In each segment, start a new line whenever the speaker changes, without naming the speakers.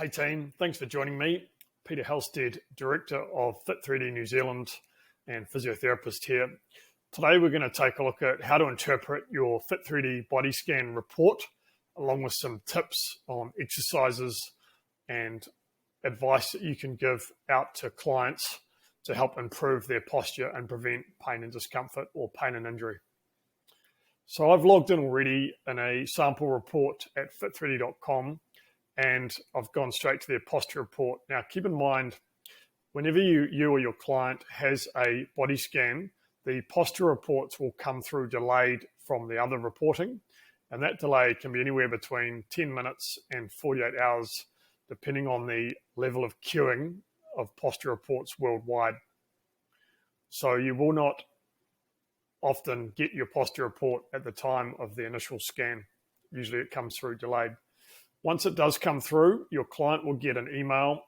Hey team, thanks for joining me. Peter Halstead, Director of Fit3d New Zealand and physiotherapist here. Today we're going to take a look at how to interpret your Fit3d body scan report, along with some tips on exercises and advice that you can give out to clients to help improve their posture and prevent pain and discomfort or pain and injury. So I've logged in already in a sample report at fit3d.com and I've gone straight to their posture report. Now, keep in mind, whenever you or your client has a body scan, the posture reports will come through delayed from the other reporting, and that delay can be anywhere between 10 minutes and 48 hours, depending on the level of queuing of posture reports worldwide. So you will not often get your posture report at the time of the initial scan. Usually it comes through delayed. Once it does come through, your client will get an email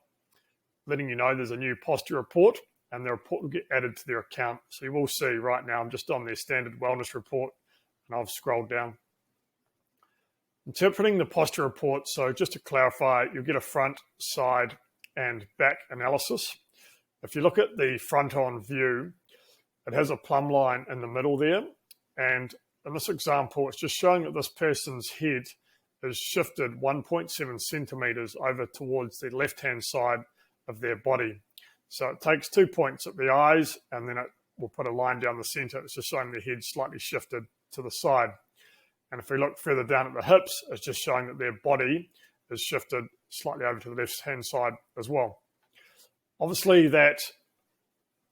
letting you know there's a new posture report, and the report will get added to their account. So you will see right now, I'm just on their standard wellness report, and I've scrolled down. Interpreting the posture report, so just to clarify, you'll get a front, side, and back analysis. If you look at the front-on view, it has a plumb line in the middle there, and in this example, it's just showing that this person's head is shifted 1.7 centimeters over towards the left-hand side of their body. So it takes 2 points at the eyes, and then it will put a line down the center. It's just showing the head slightly shifted to the side. And if we look further down at the hips, it's just showing that their body is shifted slightly over to the left-hand side as well. Obviously, that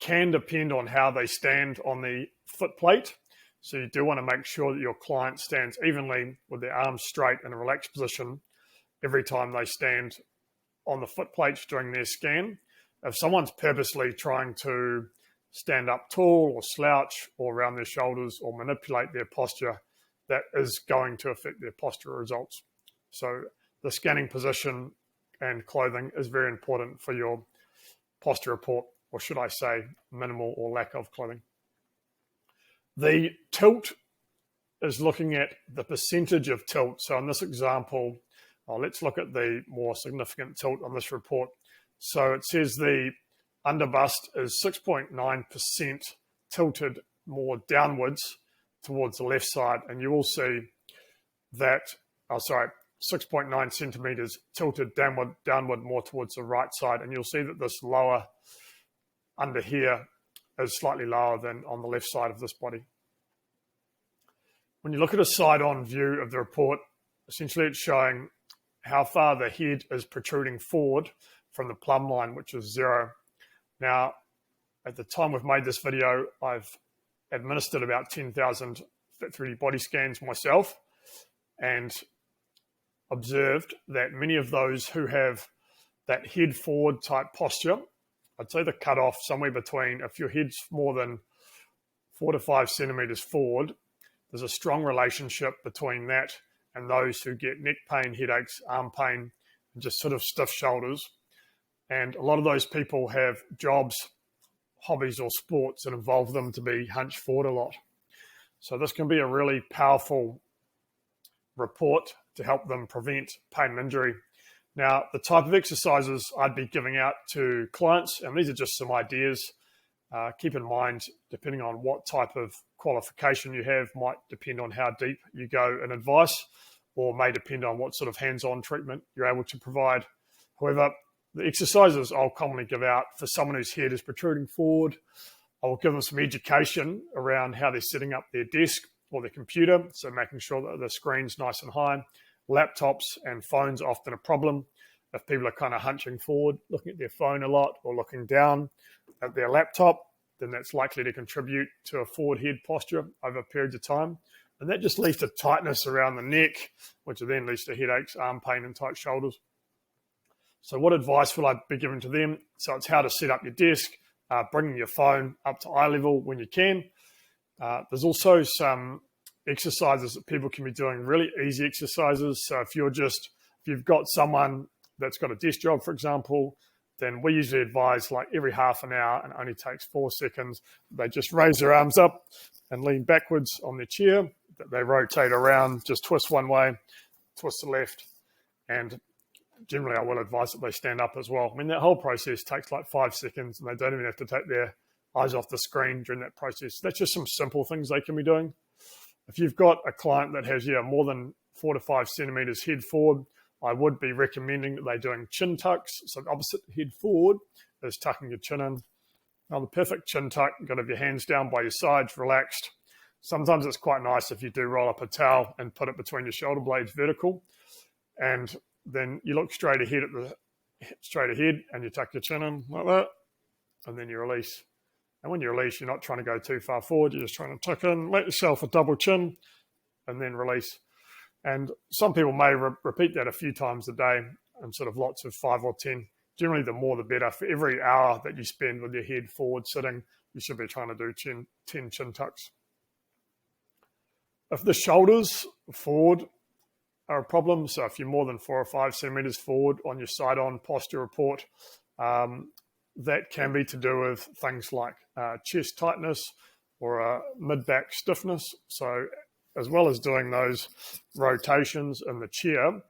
can depend on how they stand on the foot plate. So you do want to make sure that your client stands evenly with their arms straight in a relaxed position every time they stand on the foot plates during their scan. If someone's purposely trying to stand up tall or slouch or around their shoulders or manipulate their posture, that is going to affect their posture results. So the scanning position and clothing is very important for your posture report, or should I say minimal or lack of clothing. The tilt is looking at the percentage of tilt. So in this example, let's look at the more significant tilt on this report. So it says the underbust is 6.9% tilted more downwards towards the left side. And you will see that, 6.9 centimeters tilted downward more towards the right side. And you'll see that this lower under here is slightly lower than on the left side of this body. When you look at a side-on view of the report, essentially it's showing how far the head is protruding forward from the plumb line, which is 0. Now, at the time we've made this video, I've administered about 10,000 Fit3d body scans myself and observed that many of those who have that head forward type posture, I'd say the cutoff somewhere between, if your head's more than 4 to 5 centimeters forward, there's a strong relationship between that and those who get neck pain, headaches, arm pain, and just sort of stiff shoulders. And a lot of those people have jobs, hobbies, or sports that involve them to be hunched forward a lot. So this can be a really powerful report to help them prevent pain and injury. Now, the type of exercises I'd be giving out to clients, and these are just some ideas, keep in mind, depending on what type of qualification you have, might depend on how deep you go in advice, or may depend on what sort of hands-on treatment you're able to provide. However, the exercises I'll commonly give out for someone whose head is protruding forward, I'll give them some education around how they're setting up their desk or their computer, so making sure that the screen's nice and high. Laptops and phones are often a problem. If people are kind of hunching forward, looking at their phone a lot, or looking down at their laptop, then that's likely to contribute to a forward head posture over periods of time. And that just leads to tightness around the neck, which then leads to headaches, arm pain, and tight shoulders. So what advice will I be giving to them? So it's how to set up your desk, bringing your phone up to eye level when you can. There's also some exercises that people can be doing, really easy exercises. So if you've got someone that's got a desk job, for example, then we usually advise like every half an hour, and it only takes 4 seconds. They just raise their arms up and lean backwards on their chair. They rotate around, just twist one way, twist to the left, and generally I will advise that they stand up as well. I mean, that whole process takes like 5 seconds and they don't even have to take their eyes off the screen during that process. That's just some simple things they can be doing. If you've got a client that has more than 4 to 5 centimeters head forward, I would be recommending that they're doing chin tucks. So the opposite head forward is tucking your chin in. Now the perfect chin tuck, you've got to have your hands down by your sides, relaxed. Sometimes it's quite nice if you do roll up a towel and put it between your shoulder blades vertical, and then you look straight ahead and you tuck your chin in like that, and then you release. And when you release, you're not trying to go too far forward. You're just trying to tuck in, make yourself a double chin, and then release. And some people may repeat that a few times a day and sort of lots of 5 or 10. Generally, the more the better. For every hour that you spend with your head forward sitting, you should be trying to do 10 chin tucks. If the shoulders forward are a problem, so if you're more than 4 or 5 centimeters forward on your side-on posture report, that can be to do with things like chest tightness or mid-back stiffness. So as well as doing those rotations in the chair,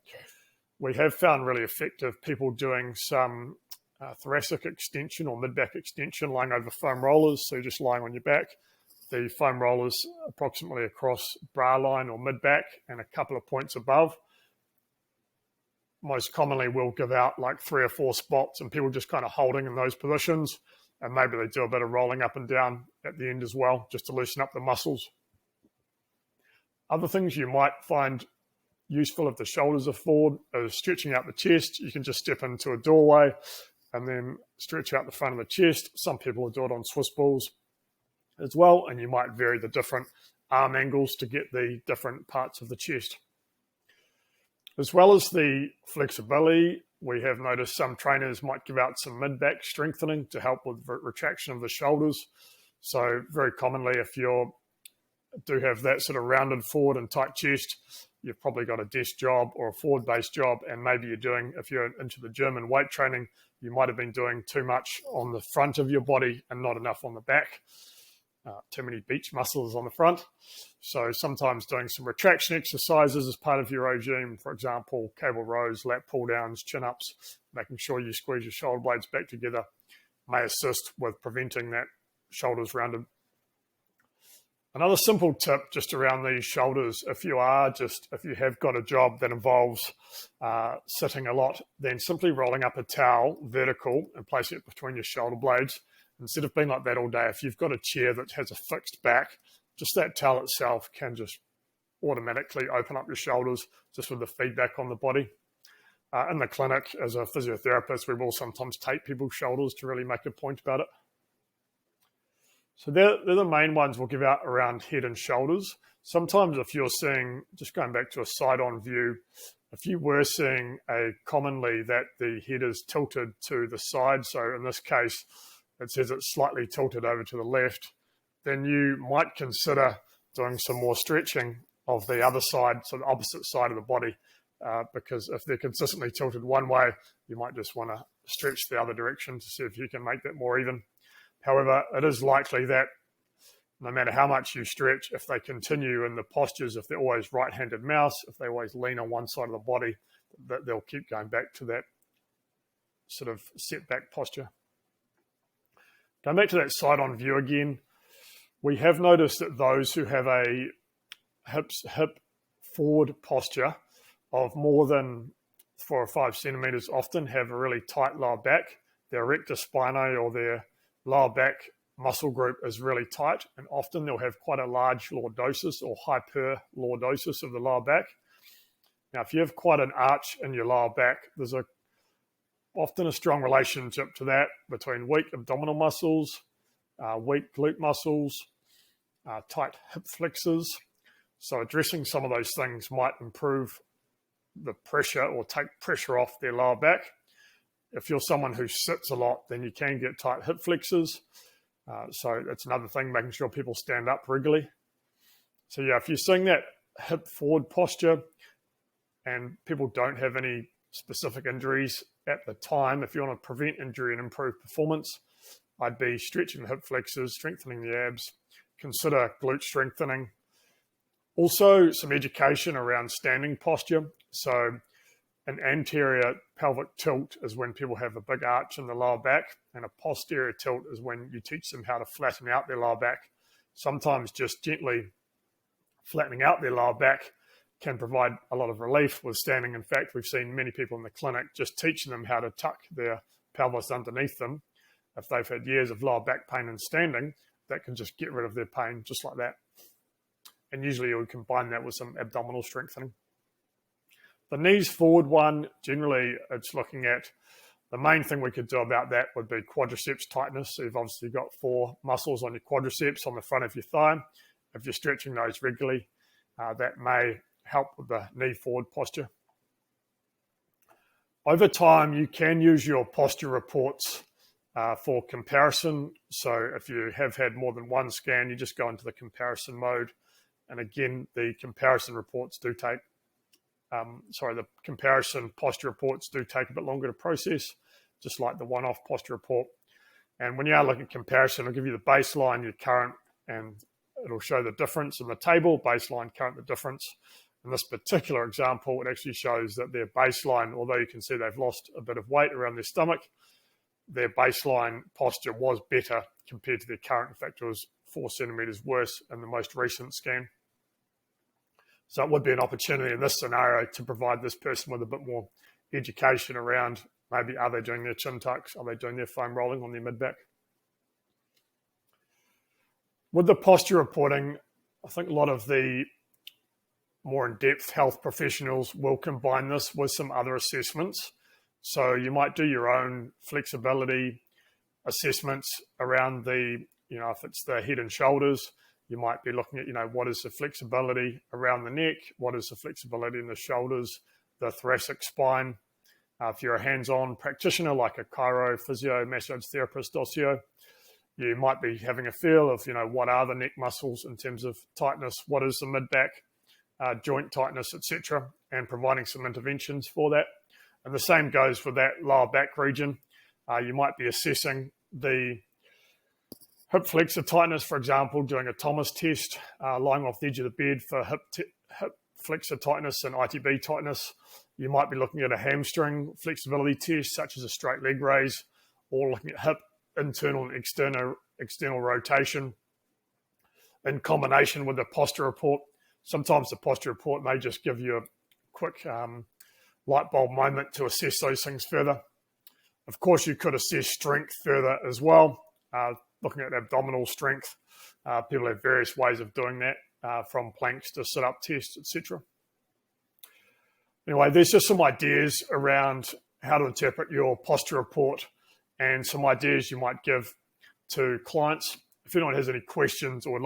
we have found really effective people doing some thoracic extension or mid-back extension lying over foam rollers. So you're just lying on your back. The foam rollers approximately across bra line or mid-back and a couple of points above. Most commonly we'll give out like 3 or 4 spots and people just kind of holding in those positions, and maybe they do a bit of rolling up and down at the end as well, just to loosen up the muscles. Other things you might find useful if the shoulders are forward is stretching out the chest. You can just step into a doorway and then stretch out the front of the chest. Some people will do it on Swiss balls as well, and you might vary the different arm angles to get the different parts of the chest. As well as the flexibility, we have noticed some trainers might give out some mid-back strengthening to help with retraction of the shoulders. So very commonly, if you do have that sort of rounded forward and tight chest, you've probably got a desk job or a forward-based job, and maybe if you're into the gym and weight training, you might have been doing too much on the front of your body and not enough on the back. Too many beach muscles on the front. So sometimes doing some retraction exercises as part of your regime, for example, cable rows, lat pull downs, chin ups, making sure you squeeze your shoulder blades back together may assist with preventing that shoulders rounded. Another simple tip just around these shoulders, if you have got a job that involves sitting a lot, then simply rolling up a towel vertical and placing it between your shoulder blades. Instead of being like that all day, if you've got a chair that has a fixed back, just that towel itself can just automatically open up your shoulders just with the feedback on the body. In the clinic, as a physiotherapist, we will sometimes tape people's shoulders to really make a point about it. So they're the main ones we'll give out around head and shoulders. Sometimes if you're seeing, just going back to a side-on view, if you were seeing commonly that the head is tilted to the side, so in this case, it says it's slightly tilted over to the left, then you might consider doing some more stretching of the other side, so the opposite side of the body, because if they're consistently tilted one way, you might just want to stretch the other direction to see if you can make that more even. However, it is likely that no matter how much you stretch, if they continue in the postures, if they're always right-handed mouse, if they always lean on one side of the body, that they'll keep going back to that sort of set-back posture. Going back to that side-on view again, we have noticed that those who have a hip forward posture of more than 4 or 5 centimeters often have a really tight lower back. Their erector spinae or their lower back muscle group is really tight, and often they'll have quite a large lordosis or hyperlordosis of the lower back. Now, if you have quite an arch in your lower back, there's often a strong relationship to that between weak abdominal muscles, weak glute muscles, tight hip flexors. So addressing some of those things might improve the pressure or take pressure off their lower back. If you're someone who sits a lot, then you can get tight hip flexors. So that's another thing, making sure people stand up regularly. So yeah, if you're seeing that hip forward posture and people don't have any specific injuries at the time, if you want to prevent injury and improve performance, I'd be stretching the hip flexors, strengthening the abs, consider glute strengthening. Also, some education around standing posture. So An anterior pelvic tilt is when people have a big arch in the lower back, and a posterior tilt is when you teach them how to flatten out their lower back. Sometimes just gently flattening out their lower back can provide a lot of relief with standing. In fact, we've seen many people in the clinic just teaching them how to tuck their pelvis underneath them. If they've had years of lower back pain and standing, that can just get rid of their pain just like that. And usually you would combine that with some abdominal strengthening. The knees forward one, generally it's looking at, the main thing we could do about that would be quadriceps tightness. So you've obviously got 4 muscles on your quadriceps on the front of your thigh. If you're stretching those regularly, that may help with the knee forward posture. Over time, you can use your posture reports for comparison. So if you have had more than one scan, you just go into the comparison mode. And again, the comparison reports do take, the comparison posture reports do take a bit longer to process, just like the one-off posture report. And when you are looking at comparison, it'll give you the baseline, your current, and it'll show the difference in the table, baseline, current, the difference. In this particular example, it actually shows that their baseline, although you can see they've lost a bit of weight around their stomach, their baseline posture was better compared to their current. In fact, it was 4 centimeters worse in the most recent scan. So it would be an opportunity in this scenario to provide this person with a bit more education around maybe are they doing their chin tucks, are they doing their foam rolling on their mid-back. With the posture reporting, I think a lot of the more in-depth health professionals will combine this with some other assessments. So you might do your own flexibility assessments around the, if it's the head and shoulders, you might be looking at, what is the flexibility around the neck? What is the flexibility in the shoulders, the thoracic spine? If you're a hands-on practitioner like a chiro, physio, massage therapist, osteo, you might be having a feel of, what are the neck muscles in terms of tightness? What is the mid-back, joint tightness, etc., and providing some interventions for that. And the same goes for that lower back region. You might be assessing the hip flexor tightness, for example, doing a Thomas test, lying off the edge of the bed for hip flexor tightness and ITB tightness. You might be looking at a hamstring flexibility test, such as a straight leg raise, or looking at hip internal and external rotation in combination with the posture report. Sometimes the posture report may just give you a quick light bulb moment to assess those things further. Of course, you could assess strength further as well, looking at abdominal strength. People have various ways of doing that, from planks to sit-up tests, etc. Anyway, there's just some ideas around how to interpret your posture report and some ideas you might give to clients. If anyone has any questions or would like